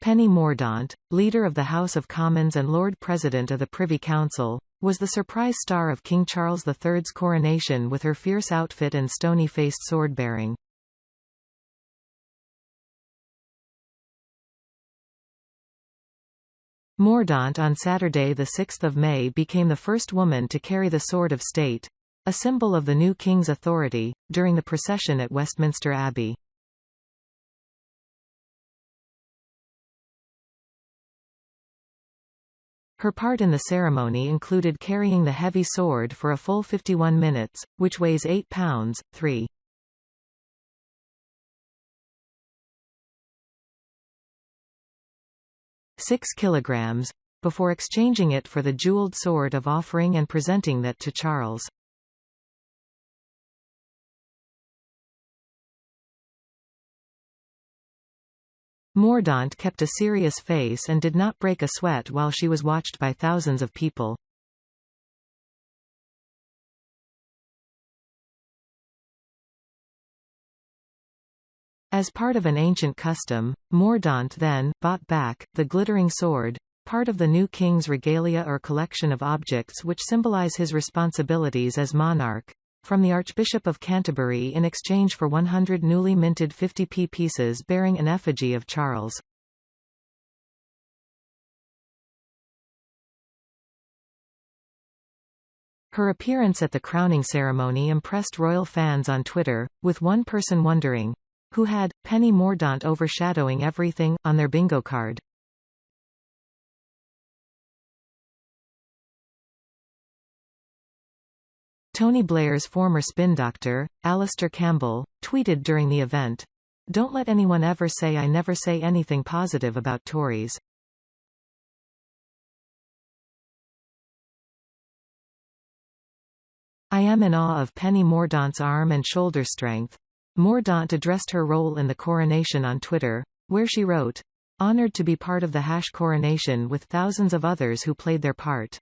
Penny Mordaunt, leader of the House of Commons and Lord President of the Privy Council, was the surprise star of King Charles III's coronation with her fierce outfit and stony-faced sword-bearing. Mordaunt on Saturday 6 May became the first woman to carry the sword of state, a symbol of the new king's authority, during the procession at Westminster Abbey. Her part in the ceremony included carrying the heavy sword for a full 51 minutes, which weighs 8 pounds, 3. 6 kilograms, before exchanging it for the jeweled sword of offering and presenting that to Charles. Mordaunt kept a serious face and did not break a sweat while she was watched by thousands of people. As part of an ancient custom, Mordaunt then bought back the glittering sword, part of the new king's regalia or collection of objects which symbolize his responsibilities as monarch, from the Archbishop of Canterbury in exchange for 100 newly minted 50p pieces bearing an effigy of Charles. Her appearance at the crowning ceremony impressed royal fans on Twitter, with one person wondering, who had Penny Mordaunt overshadowing everything on their bingo card. Tony Blair's former spin doctor, Alistair Campbell, tweeted during the event, "Don't let anyone ever say I never say anything positive about Tories." I am in awe of Penny Mordaunt's arm and shoulder strength. Mordaunt addressed her role in the coronation on Twitter, where she wrote, "Honored to be part of the coronation with thousands of others who played their part.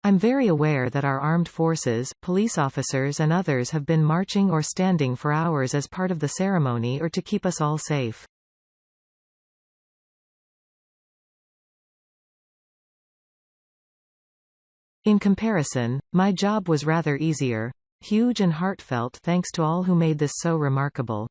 I'm very aware that our armed forces, police officers and others have been marching or standing for hours as part of the ceremony or to keep us all safe. In comparison, my job was rather easier. Huge and heartfelt thanks to all who made this so remarkable."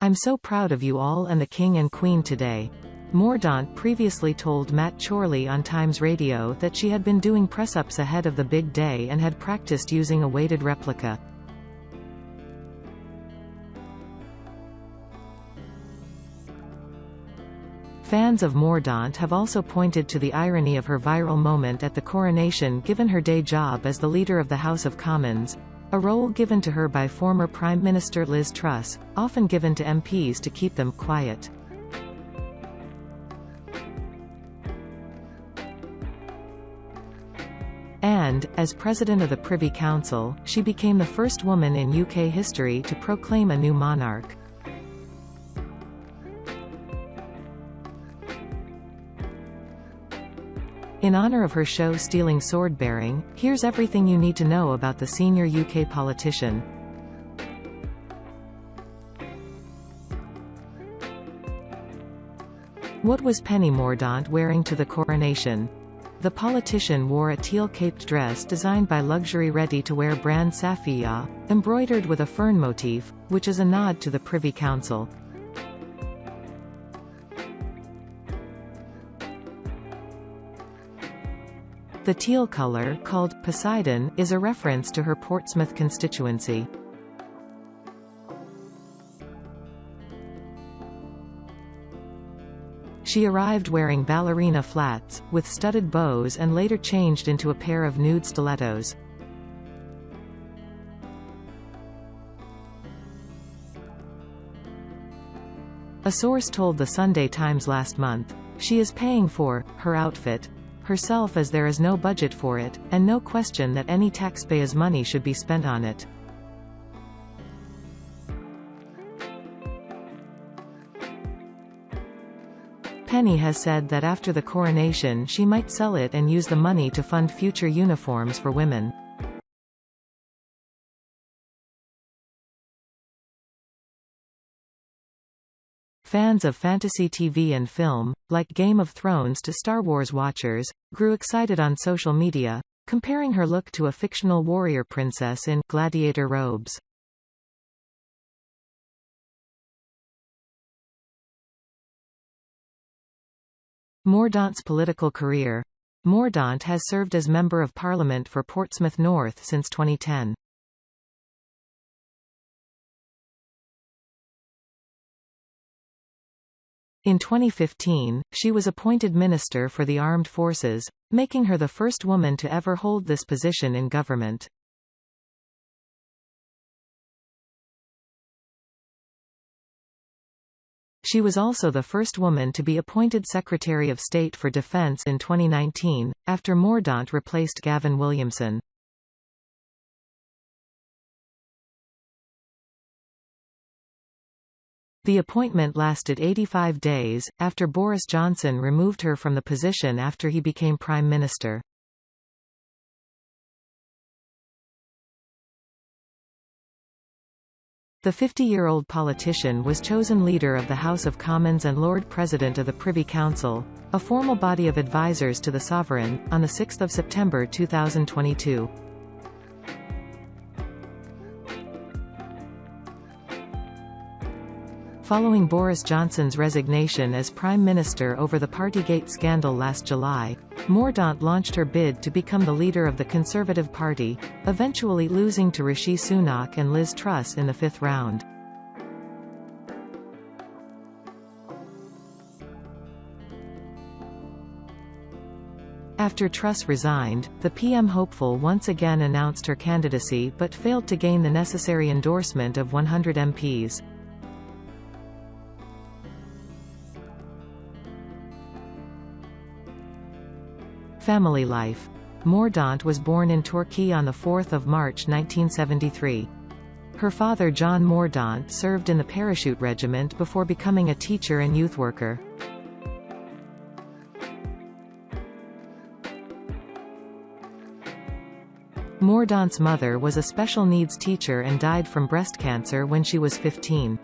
I'm so proud of you all and the King and Queen today. Mordaunt previously told Matt Chorley on Times Radio that she had been doing press-ups ahead of the big day and had practiced using a weighted replica. Fans of Mordaunt have also pointed to the irony of her viral moment at the coronation given her day job as the leader of the House of Commons, a role given to her by former Prime Minister Liz Truss, often given to MPs to keep them quiet. And, as President of the Privy Council, she became the first woman in UK history to proclaim a new monarch. In honor of her show-stealing sword-bearing, here's everything you need to know about the senior UK politician. What was Penny Mordaunt wearing to the coronation? The politician wore a teal-caped dress designed by luxury ready-to-wear brand Safiya, embroidered with a fern motif, which is a nod to the Privy Council. The teal colour, called Poseidon, is a reference to her Portsmouth constituency. She arrived wearing ballerina flats, with studded bows and later changed into a pair of nude stilettos. A source told the Sunday Times last month, she is paying for her outfit herself as there is no budget for it, and no question that any taxpayer's money should be spent on it. Penny has said that after the coronation she might sell it and use the money to fund future uniforms for women. Fans of fantasy TV and film, like Game of Thrones to Star Wars watchers, grew excited on social media, comparing her look to a fictional warrior princess in gladiator robes. Mordaunt's political career. Mordaunt has served as Member of Parliament for Portsmouth North since 2010. In 2015, she was appointed Minister for the Armed Forces, making her the first woman to ever hold this position in government. She was also the first woman to be appointed Secretary of State for Defense in 2019, after Mordaunt replaced Gavin Williamson. The appointment lasted 85 days, after Boris Johnson removed her from the position after he became Prime Minister. The 50-year-old politician was chosen Leader of the House of Commons and Lord President of the Privy Council, a formal body of advisers to the Sovereign, on 6 September 2022. Following Boris Johnson's resignation as Prime Minister over the Partygate scandal last July, Mordaunt launched her bid to become the leader of the Conservative Party, eventually losing to Rishi Sunak and Liz Truss in the fifth round. After Truss resigned, the PM hopeful once again announced her candidacy but failed to gain the necessary endorsement of 100 MPs. Family life. Mordaunt was born in Torquay on 4 March 1973. Her father John Mordaunt served in the Parachute Regiment before becoming a teacher and youth worker. Mordaunt's mother was a special needs teacher and died from breast cancer when she was 15.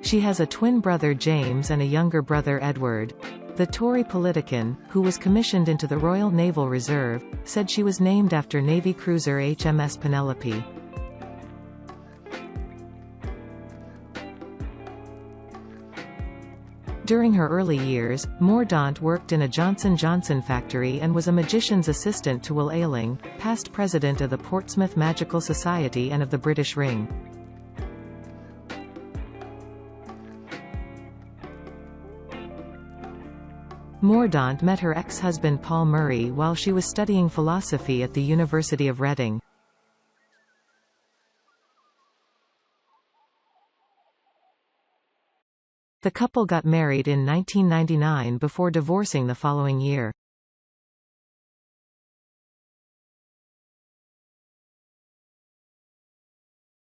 She has a twin brother James and a younger brother Edward. The Tory politician, who was commissioned into the Royal Naval Reserve, said she was named after Navy cruiser HMS Penelope. During her early years, Mordaunt worked in a Johnson & Johnson factory and was a magician's assistant to Will Ayling, past president of the Portsmouth Magical Society and of the British Ring. Mordaunt met her ex-husband Paul Murray while she was studying philosophy at the University of Reading. The couple got married in 1999 before divorcing the following year.